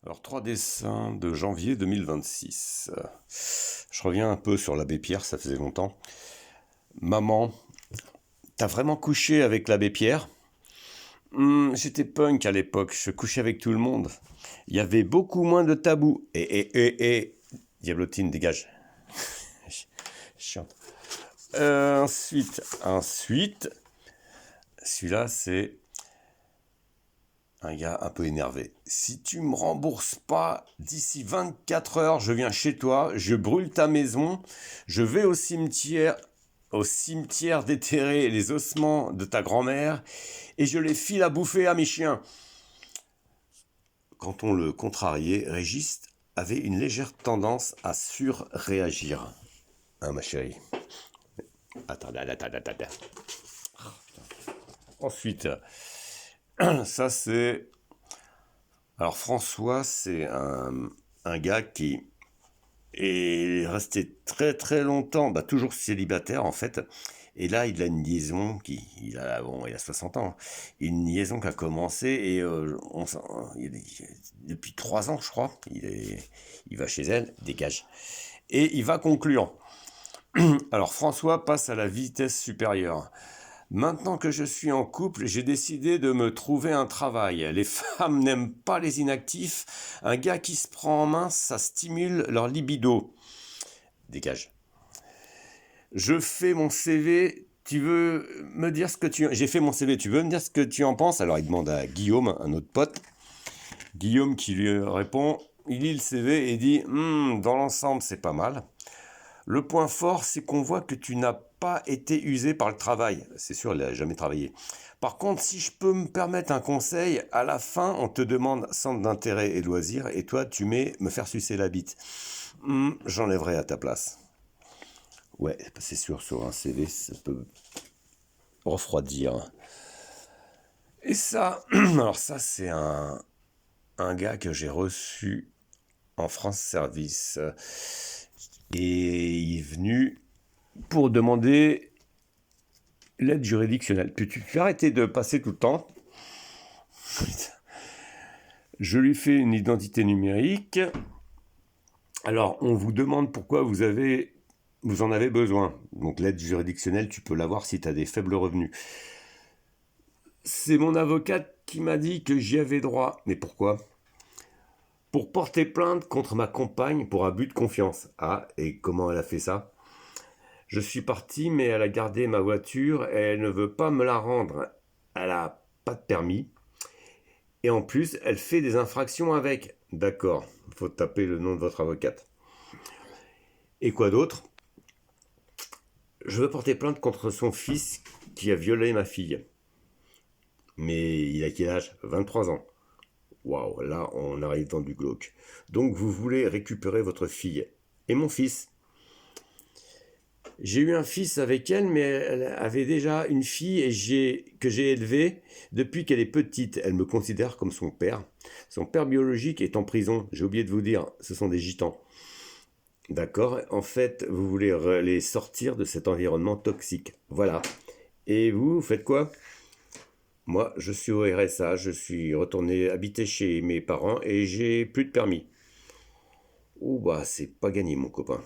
Alors, 3 dessins de janvier 2026. Je reviens un peu sur l'abbé Pierre, ça faisait longtemps. Maman, t'as vraiment couché avec l'abbé Pierre? J'étais punk à l'époque, je couchais avec tout le monde. Il y avait beaucoup moins de tabous. Diablotine, dégage. Chiante. Ensuite, celui-là, c'est un gars un peu énervé. Si tu me rembourses pas d'ici 24 heures, je viens chez toi, je brûle ta maison, je vais au cimetière déterrer les ossements de ta grand-mère et je les file à bouffer à mes chiens. Quand on le contrariait, Régis avait une légère tendance à surréagir. Hein, ma chérie? Attends. Ensuite, ça c'est... Alors François, c'est un gars qui est resté très très longtemps, toujours célibataire en fait. Et là, il a une liaison il a 60 ans. Une liaison qui a commencé et depuis 3 ans, je crois. Il va chez elle, dégage. Et il va conclure. Alors François passe à la vitesse supérieure. Maintenant que je suis en couple, j'ai décidé de me trouver un travail. Les femmes n'aiment pas les inactifs. Un gars qui se prend en main, ça stimule leur libido. Dégage. Je fais mon CV. Tu veux me dire ce que tu... J'ai fait mon CV. Tu veux me dire ce que tu en penses? Alors il demande à Guillaume, un autre pote. Guillaume qui lui répond. Il lit le CV et dit dans l'ensemble, c'est pas mal. Le point fort, c'est qu'on voit que tu n'as pas été usé par le travail. C'est sûr, il n'a jamais travaillé. Par contre, si je peux me permettre un conseil, à la fin, on te demande centre d'intérêt et loisirs, et toi, tu mets me faire sucer la bite. J'enlèverai à ta place. Ouais, c'est sûr, sur un CV, ça peut refroidir. Et ça, alors ça, c'est un gars que j'ai reçu en France Service. Et il est venu pour demander l'aide juridictionnelle. Puis tu peux arrêter de passer tout le temps. Je lui fais une identité numérique. Alors, on vous demande pourquoi vous en avez besoin. Donc, l'aide juridictionnelle, tu peux l'avoir si tu as des faibles revenus. C'est mon avocate qui m'a dit que j'y avais droit. Mais pourquoi? Pour porter plainte contre ma compagne pour abus de confiance. Ah, et comment elle a fait ça? Je suis parti, mais elle a gardé ma voiture et elle ne veut pas me la rendre. Elle a pas de permis. Et en plus, elle fait des infractions avec. D'accord, il faut taper le nom de votre avocate. Et quoi d'autre? Je veux porter plainte contre son fils qui a violé ma fille. Mais il a quel âge? 23 ans. Waouh, là on arrive dans du glauque. Donc vous voulez récupérer votre fille. Et mon fils? J'ai eu un fils avec elle, mais elle avait déjà une fille que j'ai élevée depuis qu'elle est petite. Elle me considère comme son père. Son père biologique est en prison. J'ai oublié de vous dire, ce sont des gitans. D'accord? En fait, vous voulez les sortir de cet environnement toxique. Voilà. Et vous faites quoi? Moi, je suis au RSA. Je suis retourné habiter chez mes parents et j'ai plus de permis. Ouh, c'est pas gagné, mon copain.